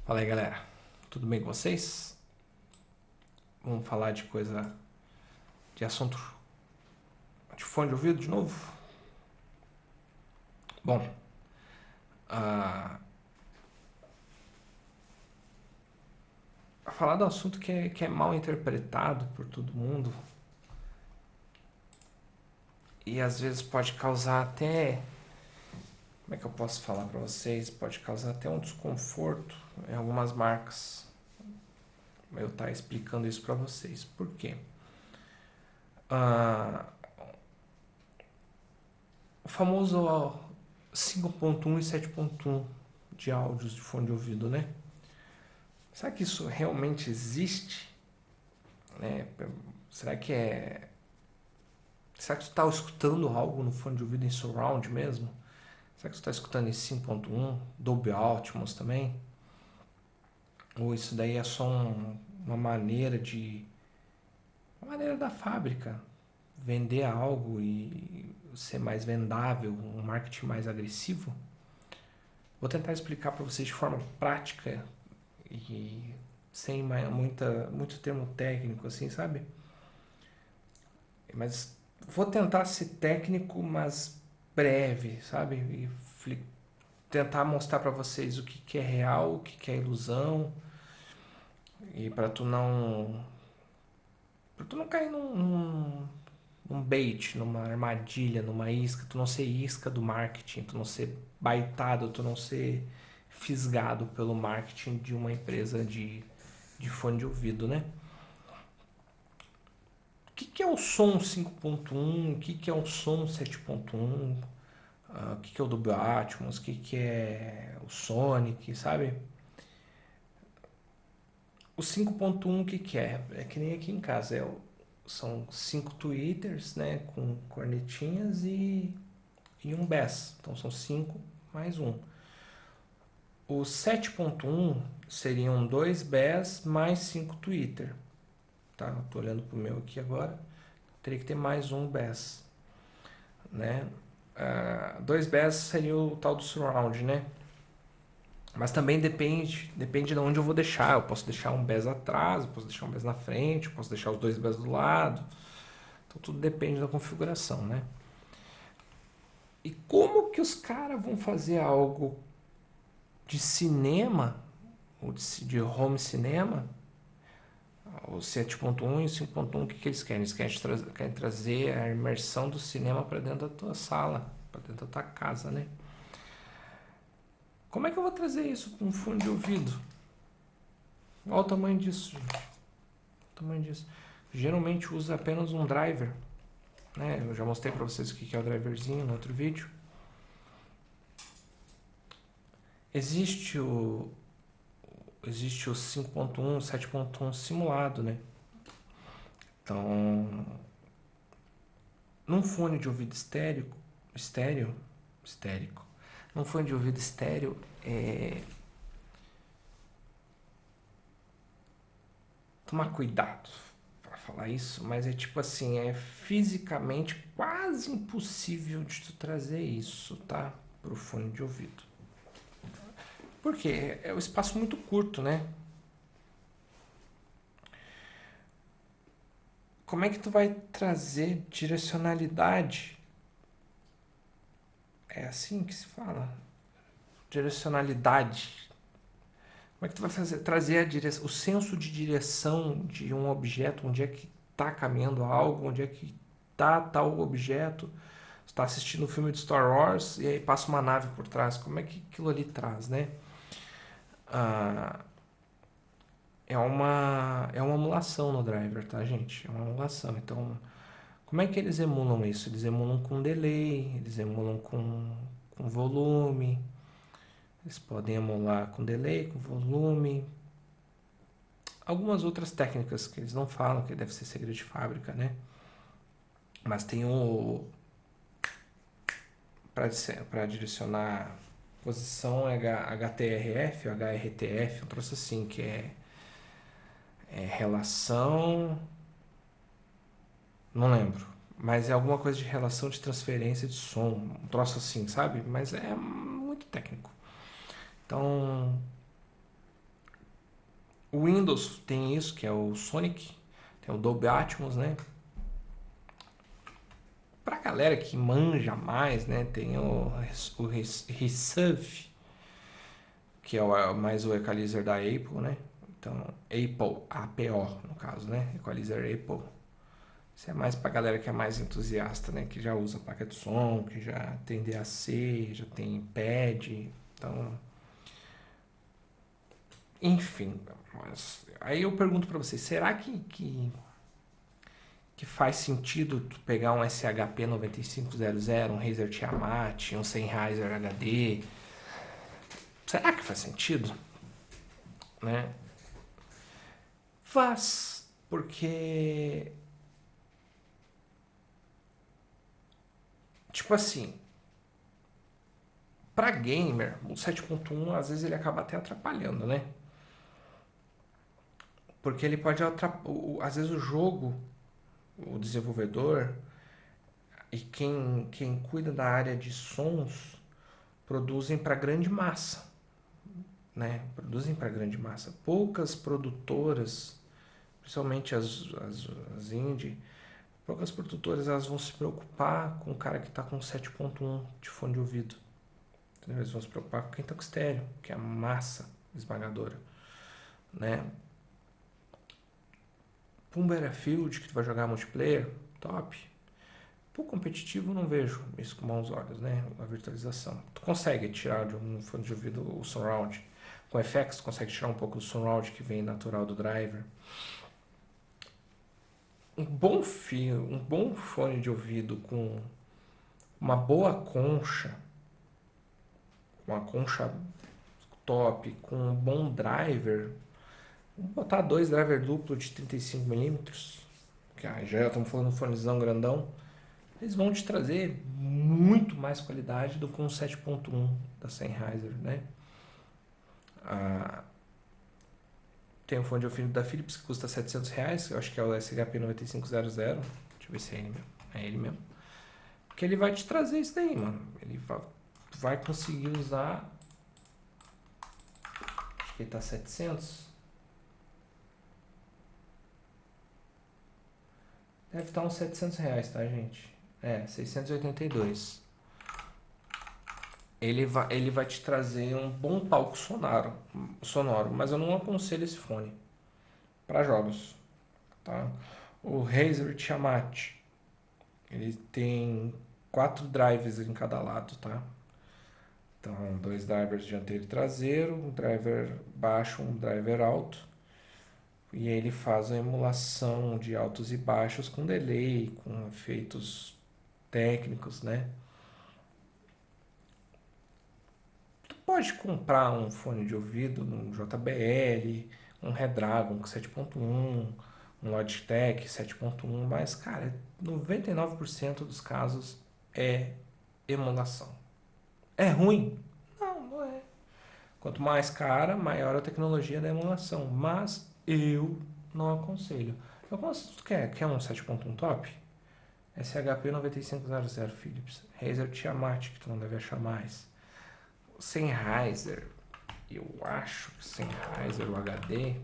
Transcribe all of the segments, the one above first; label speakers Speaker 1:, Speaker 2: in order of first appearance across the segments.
Speaker 1: Fala aí, galera. Tudo bem com vocês? Vamos falar de coisa, de assunto de fone de ouvido de novo? Bom, a falar do assunto que é mal interpretado por todo mundo e às vezes pode causar até, como é que eu posso falar pra vocês? Pode causar até um desconforto em algumas marcas. Eu estar explicando isso pra vocês. Por quê? Ah, o famoso 5.1 e 7.1 de áudios de fone de ouvido, né? Será que isso realmente existe? Né? Será que é. Será que tu está escutando algo no fone de ouvido em surround mesmo? Será que tu está escutando em 5.1, Dolby Atmos também? Ou isso daí é só uma maneira de. Uma maneira da fábrica vender algo e ser mais vendável, um marketing mais agressivo? Vou tentar explicar para vocês de forma prática e sem muito termo técnico, assim, sabe? Mas vou tentar ser técnico, mas breve, sabe? E tentar mostrar para vocês o que é real, o que é ilusão, e para tu não cair num bait, numa armadilha, numa isca, tu não ser isca do marketing, tu não ser baitado, tu não ser fisgado pelo marketing de uma empresa de fone de ouvido, né? O que é o som 5.1? O que é o som 7.1? O que é o Dolby Atmos? O que é o Sonic, sabe? O 5.1 o que é? É que nem aqui em casa. São 5 tweeters, né? Com cornetinhas e um bass. Então são 5 mais um. O 7.1 seriam 2 bass mais 5 tweeter. Tá? Eu tô olhando pro meu aqui agora. Teria que ter mais um bass, né? 2 bass seria o tal do surround, né? Mas também depende de onde eu vou deixar. Eu posso deixar um bass atrás, eu posso deixar um bass na frente, eu posso deixar os dois bass do lado. Então tudo depende da configuração, né? E como que os caras vão fazer algo de cinema, ou de home cinema, o 7.1 e o 5.1, o que eles querem? Eles querem trazer a imersão do cinema para dentro da tua sala, para dentro da tua casa, né? Como é que eu vou trazer isso com um fone de ouvido? Olha o tamanho disso, gente. O tamanho disso. Geralmente usa apenas um driver, né? Eu já mostrei para vocês o que é o driverzinho no outro vídeo. Existe o existe o 5.1, 7.1 simulado, né? Então, num fone de ouvido estéreo, num fone de ouvido estéreo, tomar cuidado para falar isso, mas é tipo assim, é fisicamente quase impossível de tu trazer isso, tá? Pro fone de ouvido. Porque é um espaço muito curto, né? Como é que tu vai trazer direcionalidade? É assim que se fala? Direcionalidade. Como é que tu vai trazer o senso de direção de um objeto, onde é que está caminhando algo, onde é que está tal objeto? Você está assistindo um filme de Star Wars e aí passa uma nave por trás. Como é que aquilo ali traz, né? Ah, é uma emulação no driver, tá, gente? É uma emulação. Então, como é que eles emulam isso? Eles emulam com delay, eles emulam com volume, eles podem emular com delay, com volume. Algumas outras técnicas que eles não falam, que deve ser segredo de fábrica, né? Mas tem o. Para direcionar posição HTRF, HRTF, um troço assim, que é relação. Não lembro. Mas é alguma coisa de relação de transferência de som. Um troço assim, sabe? Mas é muito técnico. Então, O Windows tem isso, que é o Sonic, tem o Dolby Atmos, né? Pra galera que manja mais, né? Tem o Reserve, que é mais o equalizer da Apple, né? Então, Apple, APO no caso, né? Equalizer Apple. Isso é mais pra galera que é mais entusiasta, né? Que já usa placa de som, que já tem DAC, já tem pad. Então, enfim. Mas aí eu pergunto pra vocês, será que faz sentido tu pegar um SHP 9500, um Razer Tiamat, um Sennheiser HD? Será que faz sentido? Né? Faz, porque, tipo assim, pra gamer, o 7.1 às vezes ele acaba até atrapalhando, né? Porque ele pode atrapalhar, às vezes o jogo, o desenvolvedor e quem cuida da área de sons produzem para grande massa, né? Produzem para grande massa. Poucas produtoras, principalmente as indie, poucas produtoras elas vão se preocupar com o cara que está com 7.1 de fone de ouvido. Entendeu? Eles vão se preocupar com quem está com estéreo, que é a massa esmagadora, né? Para um Battlefield que tu vai jogar multiplayer, top. Pro competitivo não vejo isso com bons olhos, né? A virtualização. Tu consegue tirar de um fone de ouvido o surround. Com FX tu consegue tirar um pouco do surround que vem natural do driver. Um bom fio, um bom fone de ouvido com uma boa concha, uma concha top, com um bom driver. Vamos botar dois driver duplo de 35mm, que já estamos falando de um fonezão grandão. Eles vão te trazer muito mais qualidade do que um 7.1 da Sennheiser, né? Ah, tem um fone de ouvido da Philips que custa R$ 700, eu acho que é o SHP 9500. Deixa eu ver se é ele mesmo. É ele mesmo. Porque ele vai te trazer isso daí, mano. Ele vai conseguir usar. Acho que ele tá 700. Deve estar uns R$ 700, tá, gente? É, 682. Ele vai te trazer um bom palco sonoro, mas eu não aconselho esse fone para jogos, tá? O Razer Tiamat, ele tem 4 drives em cada lado, tá? Então, 2 drivers dianteiro e traseiro, um driver baixo, um driver alto. E ele faz a emulação de altos e baixos com delay, com efeitos técnicos, né? Tu pode comprar um fone de ouvido, um JBL, um Redragon 7.1, um Logitech 7.1, mas, cara, 99% dos casos é emulação. É ruim? Não, não é. Quanto mais cara, maior a tecnologia da emulação. Mas eu não aconselho. Eu aconselho, tu quer um 7.1 top? SHP 9500 Philips. Razer Tiamat, que tu não deve achar mais. Sennheiser. Eu acho que Sennheiser, o HD.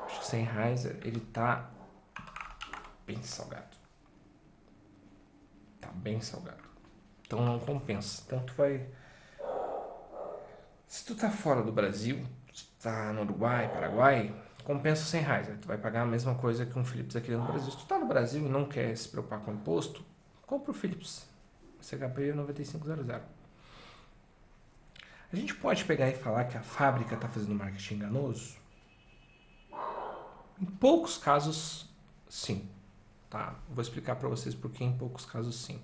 Speaker 1: Acho que Sennheiser, ele tá bem salgado. Tá bem salgado. Então não compensa. Então tu vai. Se tu tá fora do Brasil, se tu tá no Uruguai, Paraguai, compensa o Sennheiser. Tu vai pagar a mesma coisa que um Philips aqui no Brasil. Se tu tá no Brasil e não quer se preocupar com imposto, compra o Philips. CHP 9500. A gente pode pegar e falar que a fábrica está fazendo marketing enganoso? Em poucos casos, sim. Tá? Vou explicar para vocês por que em poucos casos sim.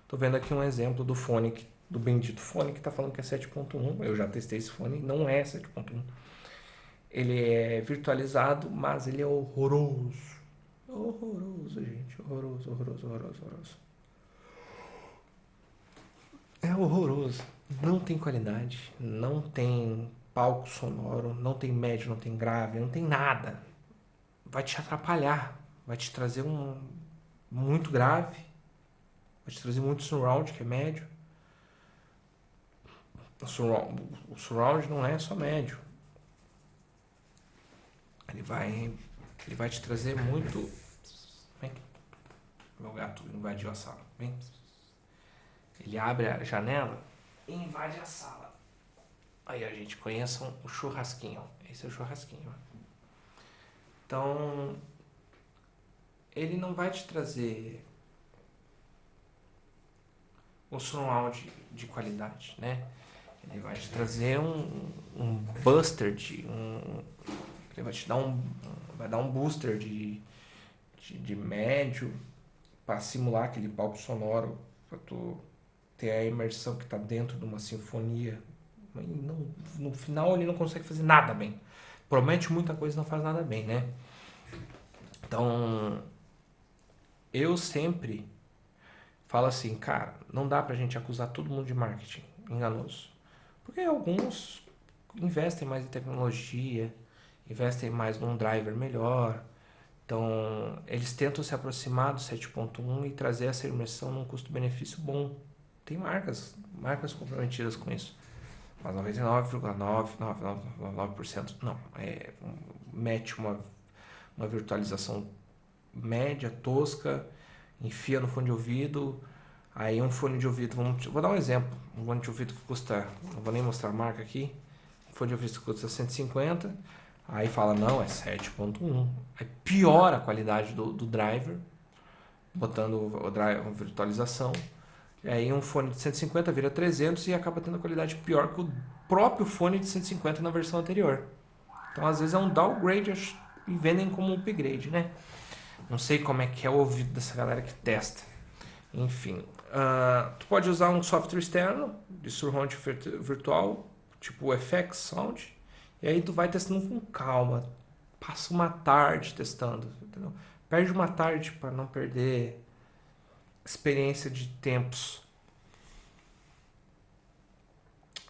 Speaker 1: Tô vendo aqui um exemplo do fone, do bendito fone que está falando que é 7.1. Eu já testei esse fone, não é 7.1. Ele é virtualizado, mas ele é horroroso. Horroroso, gente. Horroroso, horroroso, horroroso, horroroso. É horroroso. Não tem qualidade, não tem palco sonoro, não tem médio, não tem grave, não tem nada. Vai te atrapalhar, vai te trazer muito grave, vai te trazer muito surround, que é médio. O surround não é só médio. Ele vai te trazer muito. Vem. Meu gato invadiu a sala. Vem. Ele abre a janela e invade a sala. Aí a gente conheça o churrasquinho. Esse é o churrasquinho. Então, ele não vai te trazer um surround de qualidade, né? Ele vai te trazer um buster ele vai te dar vai dar um booster de médio para simular aquele palco sonoro, para tu ter a imersão que está dentro de uma sinfonia. Não, no final ele não consegue fazer nada bem. Promete muita coisa e não faz nada bem, né? Então, eu sempre falo assim, cara, não dá pra gente acusar todo mundo de marketing enganoso. Porque alguns investem mais em tecnologia, investem mais num driver melhor. Então, eles tentam se aproximar do 7.1 e trazer essa imersão num custo-benefício bom. Tem marcas comprometidas com isso. Mas 99,999% não. Mete uma virtualização média, tosca, enfia no fone de ouvido. Aí um fone de ouvido, vou dar um exemplo. Um fone de ouvido que custa, não vou nem mostrar a marca aqui. Um fone de ouvido que custa 150. Aí fala, não, é 7.1. Aí piora a qualidade do driver, botando a virtualização. E aí um fone de 150 vira 300 e acaba tendo a qualidade pior que o próprio fone de 150 na versão anterior. Então às vezes é um downgrade e vendem como um upgrade, né? Não sei como é que é o ouvido dessa galera que testa. Enfim, tu pode usar um software externo de surround virtual, tipo o FX Sound, e aí tu vai testando com calma. Passa uma tarde testando, entendeu? Perde uma tarde para não perder experiência de tempos.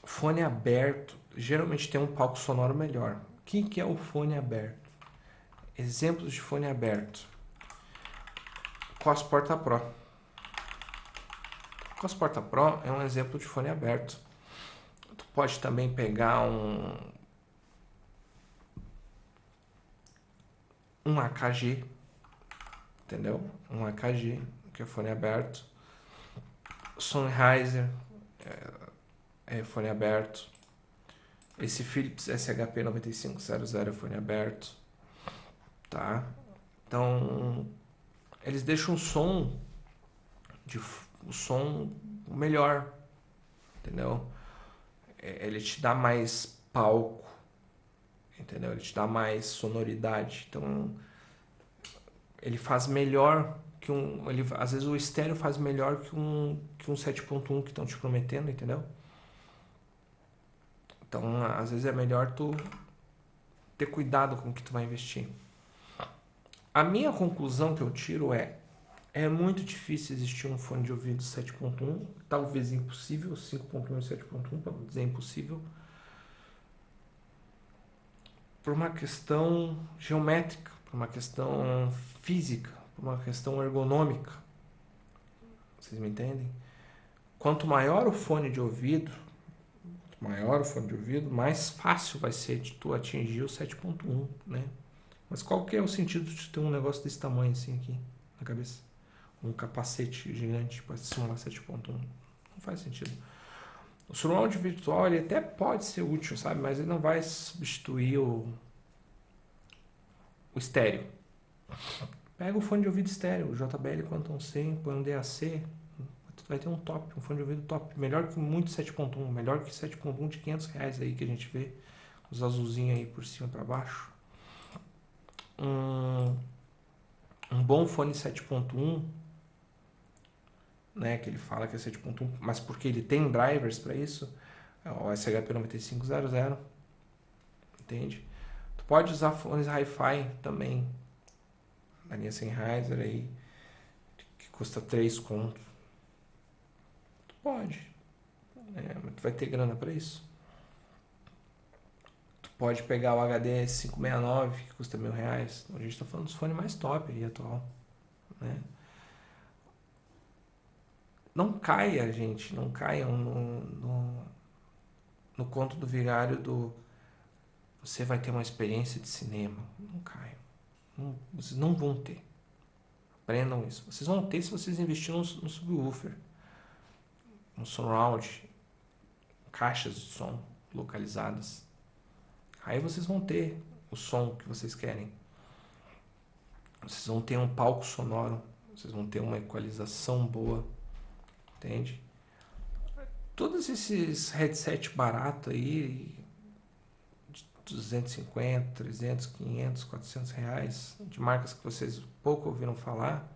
Speaker 1: Fone aberto geralmente tem um palco sonoro melhor. O que é o fone aberto? Exemplos de fone aberto. Cos Porta Pro. Cos Porta Pro é um exemplo de fone aberto. Tu pode também pegar um AKG, entendeu? Um AKG, que é fone aberto. Sennheiser é fone aberto. Esse Philips SHP 9500 é fone aberto, tá? Então, eles deixam o som melhor, entendeu? Ele te dá mais palco, entendeu? Ele te dá mais sonoridade. Então, ele faz melhor que às vezes o estéreo faz melhor que um 7.1 que estão te prometendo, entendeu? Então, às vezes é melhor tu ter cuidado com o que tu vai investir. A minha conclusão que eu tiro é muito difícil existir um fone de ouvido 7.1, talvez impossível, 5.1 e 7.1, para não dizer impossível, por uma questão geométrica, por uma questão física, por uma questão ergonômica. Vocês me entendem? Quanto maior o fone de ouvido, mais fácil vai ser de tu atingir o 7.1, né? Mas qual que é o sentido de ter um negócio desse tamanho assim aqui na cabeça? Um capacete gigante para simular 7.1. Não faz sentido. O surround virtual ele até pode ser útil, sabe? Mas ele não vai substituir o estéreo. Pega o fone de ouvido estéreo, o JBL Quantum 100, põe um DAC, tu vai ter um fone de ouvido top. Melhor que muito 7.1, melhor que 7.1 de R$ 500 aí que a gente vê. Os azulzinhos aí por cima para baixo. Um bom fone 7.1, né, que ele fala que é 7.1, mas porque ele tem drivers para isso, é o SHP 9500, entende? Tu pode usar fones hi-fi também, da linha Sennheiser aí, que custa 3 conto. Tu pode, mas tu vai ter grana para isso. Tu pode pegar o HD 569, que custa R$ 1.000. A gente tá falando dos fones mais top aí, atual, né? Não caia, gente, não caiam no conto do Vigário do você vai ter uma experiência de cinema. Não caio. Não, vocês não vão ter. Aprendam isso. Vocês vão ter se vocês investirem no subwoofer, no surround, caixas de som localizadas. Aí vocês vão ter o som que vocês querem. Vocês vão ter um palco sonoro. Vocês vão ter uma equalização boa. Entende? Todos esses headset barato aí, de 250, 300, 500, 400 reais, de marcas que vocês pouco ouviram falar,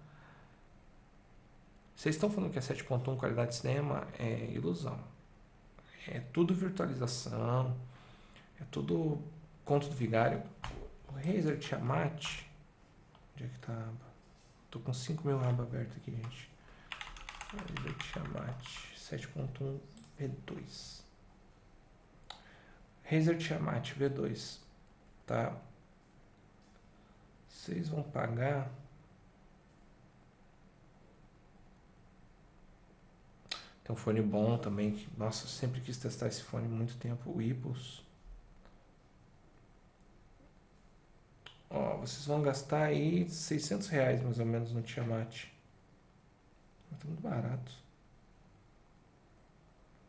Speaker 1: vocês estão falando que é 7.1 qualidade de cinema? É ilusão. É tudo virtualização, é tudo conto do Vigário. O Razer Tiamat, onde é que tá a aba? Tô com 5.000 abas abertas aqui, gente. Razer Tiamat 7.1 V2. Razer Tiamat V2, tá? Vocês vão pagar. Tem um fone bom também, que, nossa, eu sempre quis testar esse fone há muito tempo, o Ipos. Ó, vocês vão gastar aí 600 reais mais ou menos no Tiamat. Mas tá muito barato.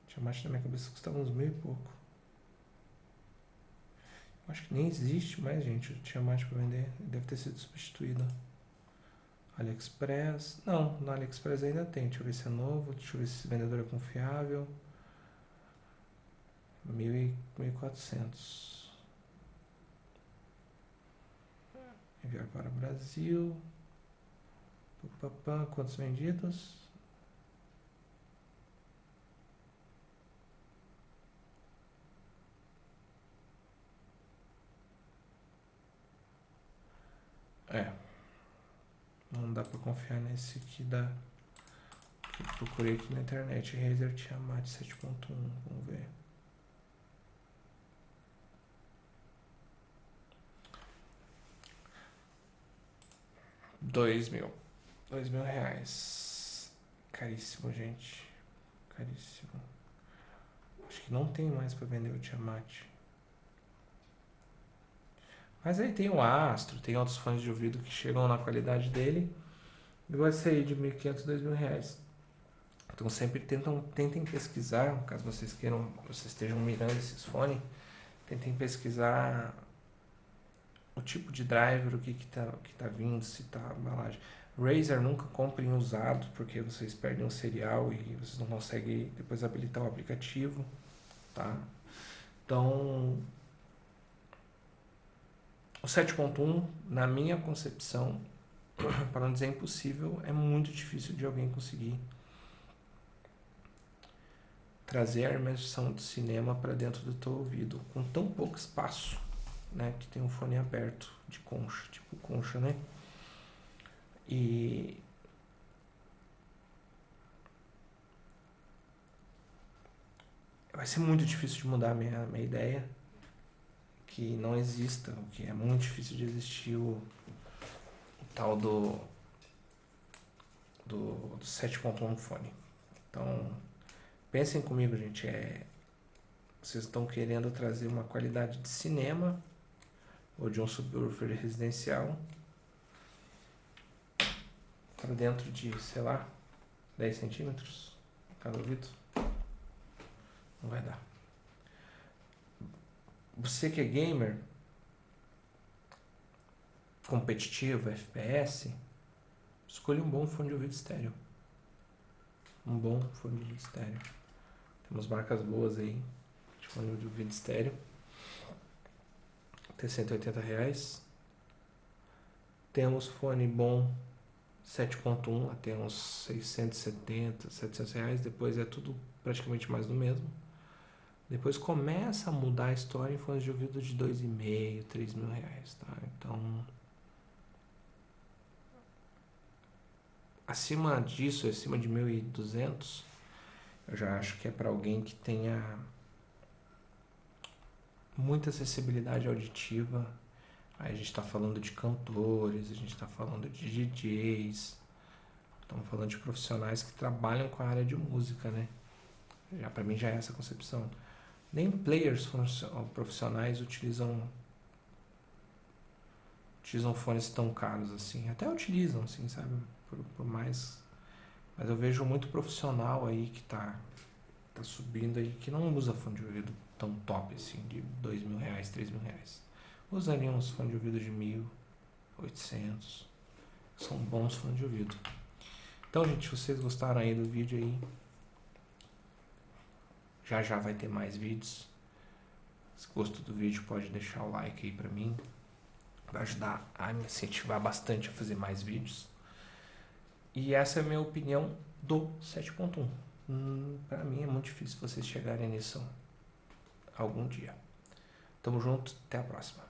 Speaker 1: Tiamat na minha cabeça custava uns 1.000 e pouco. Eu acho que nem existe mais, gente, o Tiamat pra vender. Ele deve ter sido substituído. AliExpress. Não, no AliExpress ainda tem. Deixa eu ver se é novo. Deixa eu ver se esse vendedor é confiável. 1.400. Enviar para o Brasil. Quantos vendidos? É. Não dá pra confiar nesse aqui da. Que eu procurei aqui na internet. Razer Tiamat 7.1. Vamos ver. R$ 2.000. R$ 2.000. Caríssimo, gente. Caríssimo. Acho que não tem mais pra vender o Tiamat. Mas aí tem o Astro, tem outros fones de ouvido que chegam na qualidade dele e vai sair de 1.500 a R$ 2.000. Então sempre tentem pesquisar, caso vocês queiram, vocês estejam mirando esses fones, tentem pesquisar o tipo de driver, o que tá vindo, se tá a embalagem. Razer nunca comprem usado, porque vocês perdem o serial e vocês não conseguem depois habilitar o aplicativo, tá? Então, o 7.1, na minha concepção, para não dizer impossível, é muito difícil de alguém conseguir trazer a imersão do cinema para dentro do teu ouvido, com tão pouco espaço, né? Que tem um fone aberto de concha, tipo concha, né? E vai ser muito difícil de mudar a minha ideia, que não exista, o que é muito difícil de existir o tal do 7.1 fone. Então, pensem comigo, gente, vocês estão querendo trazer uma qualidade de cinema ou de um subwoofer residencial para dentro de, sei lá, 10 centímetros cada ouvido. Não vai dar. Você que é gamer, competitivo, FPS, escolha um bom fone de ouvido estéreo. Um bom fone de ouvido estéreo. Temos marcas boas aí de fone de ouvido estéreo. Tem R$ 180. Temos fone bom 7.1 até uns 670, R$ 700. Depois é tudo praticamente mais do mesmo. Depois começa a mudar a história em fones de ouvido de R$ 2.500, R$ 3.000, tá? Então, acima disso, acima de 1.200, eu já acho que é para alguém que tenha muita acessibilidade auditiva. Aí a gente está falando de cantores, a gente está falando de DJs, estamos falando de profissionais que trabalham com a área de música, né? Já para mim já é essa concepção. Nem players profissionais utilizam fones tão caros assim. Até utilizam, assim, sabe? Por mais. Mas eu vejo muito profissional aí que tá subindo aí, que não usa fone de ouvido tão top assim, de R$ 2.000, R$ 3.000. Usa ali uns fones de ouvido de 1.800. São bons fones de ouvido. Então, gente, se vocês gostaram aí do vídeo aí, já vai ter mais vídeos. Se gostou do vídeo, pode deixar o like aí pra mim. Vai ajudar a me incentivar bastante a fazer mais vídeos. E essa é a minha opinião do 7.1. Pra mim é muito difícil vocês chegarem nisso algum dia. Tamo junto, até a próxima.